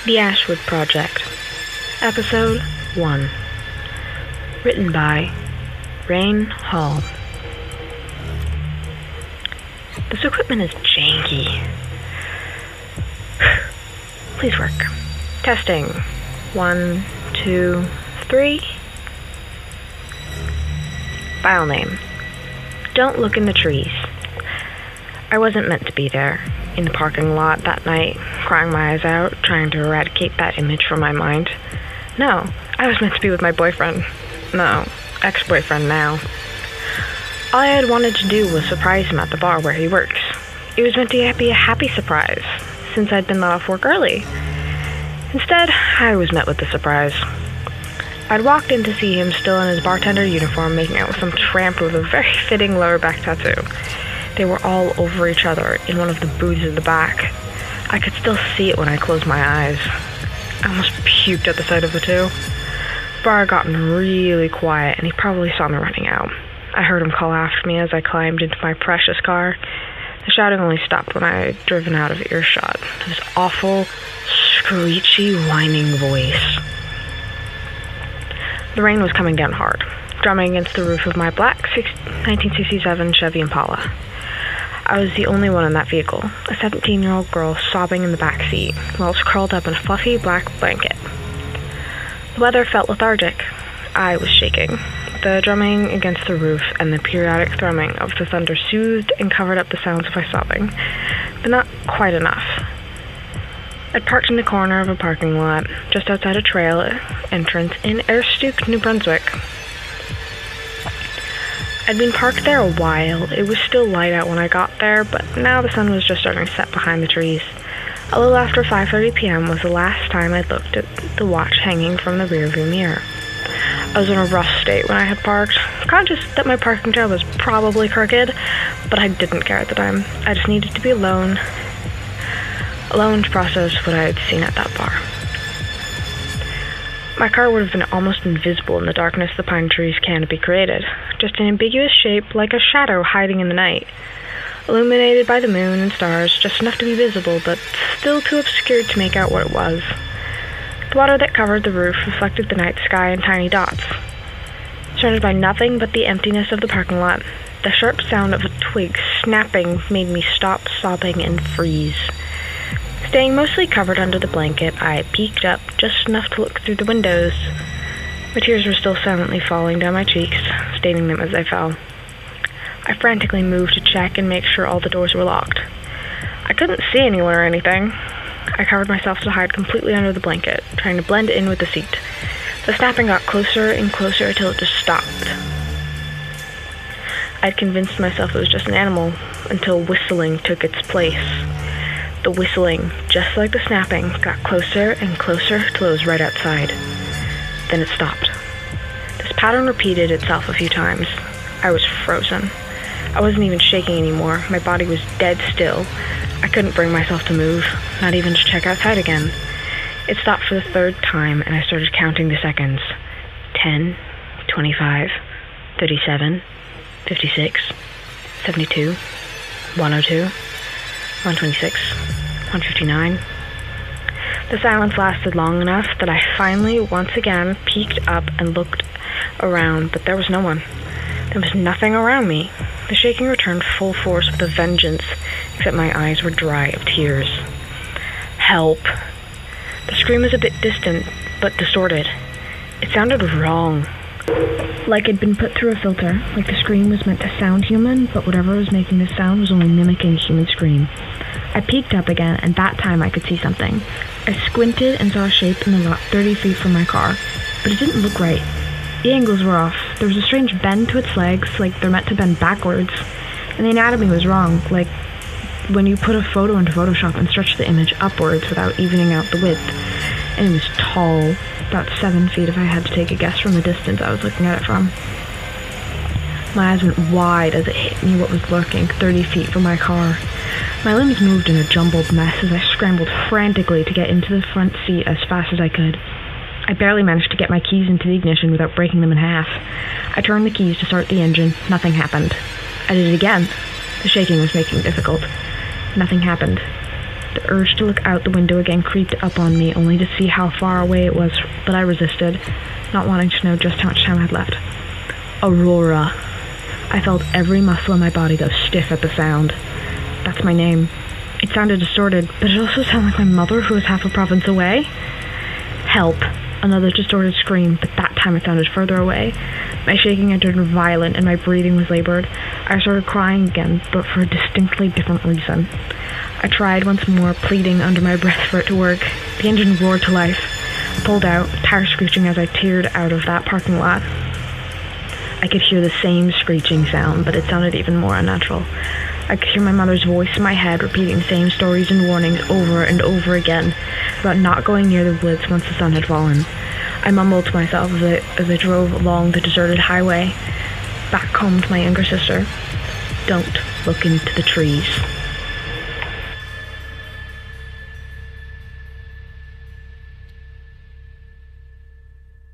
The Ashwood Project, Episode 1. Written by Rain Hall. This equipment is janky. Please work. Testing. 1, 2, 3. File name. Don't look in the trees. I wasn't meant to be there, in the parking lot that night, crying my eyes out, trying to eradicate that image from my mind. No, I was meant to be with my boyfriend. No, ex-boyfriend now. All I had wanted to do was surprise him at the bar where he works. It was meant to be a happy surprise, since I'd been let off work early. Instead, I was met with the surprise. I'd walked in to see him still in his bartender uniform, making out with some tramp with a very fitting lower back tattoo. They were all over each other in one of the booths at the back. I could still see it when I closed my eyes. I almost puked at the sight of the two. The bar had gotten really quiet, and he probably saw me running out. I heard him call after me as I climbed into my precious car. The shouting only stopped when I had driven out of earshot. His awful, screechy, whining voice. The rain was coming down hard, drumming against the roof of my black 1967 Chevy Impala. I was the only one in that vehicle, a 17-year-old girl sobbing in the back seat, while I was curled up in a fluffy black blanket. The weather felt lethargic. I was shaking. The drumming against the roof and the periodic thrumming of the thunder soothed and covered up the sounds of my sobbing, but not quite enough. I'd parked in the corner of a parking lot, just outside a trail entrance in Aroostook, New Brunswick. I'd been parked there a while. It was still light out when I got there, but now the sun was just starting to set behind the trees. A little after 5:30 p.m. was the last time I'd looked at the watch hanging from the rearview mirror. I was in a rough state when I had parked, conscious that my parking job was probably crooked, but I didn't care at the time. I just needed to be alone to process what I had seen at that bar. My car would have been almost invisible in the darkness the pine tree's canopy created, just an ambiguous shape like a shadow hiding in the night, illuminated by the moon and stars, just enough to be visible, but still too obscured to make out what it was. The water that covered the roof reflected the night sky in tiny dots. Surrounded by nothing but the emptiness of the parking lot, the sharp sound of a twig snapping made me stop sobbing and freeze. Staying mostly covered under the blanket, I peeked up just enough to look through the windows. My tears were still silently falling down my cheeks, staining them as I fell. I frantically moved to check and make sure all the doors were locked. I couldn't see anyone or anything. I covered myself to hide completely under the blanket, trying to blend in with the seat. The snapping got closer and closer until it just stopped. I'd convinced myself it was just an animal until whistling took its place. The whistling, just like the snapping, got closer and closer till it was right outside. Then it stopped. This pattern repeated itself a few times. I was frozen. I wasn't even shaking anymore. My body was dead still. I couldn't bring myself to move, not even to check outside again. It stopped for the third time, and I started counting the seconds. 10, 25, 37, 56, 72, 102, 126, 159. The silence lasted long enough that I finally once again peeked up and looked around, but there was no one. There was nothing around me. The shaking returned full force with a vengeance, except my eyes were dry of tears. Help! The scream was a bit distant, but distorted. It sounded wrong. Like it'd been put through a filter, like the scream was meant to sound human, but whatever was making the sound was only mimicking a human scream. I peeked up again, and that time I could see something. I squinted and saw a shape in the lot 30 feet from my car, but it didn't look right. The angles were off. There was a strange bend to its legs, like they're meant to bend backwards, and the anatomy was wrong, like when you put a photo into Photoshop and stretch the image upwards without evening out the width. And it was tall, about 7 feet if I had to take a guess from the distance I was looking at it from. My eyes went wide as it hit me what was lurking 30 feet from my car. My limbs moved in a jumbled mess as I scrambled frantically to get into the front seat as fast as I could. I barely managed to get my keys into the ignition without breaking them in half. I turned the keys to start the engine. Nothing happened. I did it again. The shaking was making it difficult. Nothing happened. The urge to look out the window again creeped up on me, only to see how far away it was, but I resisted, not wanting to know just how much time I had left. Aurora. I felt every muscle in my body go stiff at the sound. That's my name. It sounded distorted, but it also sounded like my mother, who was half a province away. Help. Another distorted scream, but that time it sounded further away. My shaking had turned violent and my breathing was labored. I started crying again, but for a distinctly different reason. I tried once more, pleading under my breath for it to work. The engine roared to life. I pulled out, tires screeching as I teared out of that parking lot. I could hear the same screeching sound, but it sounded even more unnatural. I could hear my mother's voice in my head repeating the same stories and warnings over and over again about not going near the woods once the sun had fallen. I mumbled to myself as I drove along the deserted highway, back home to my younger sister. Don't look into the trees.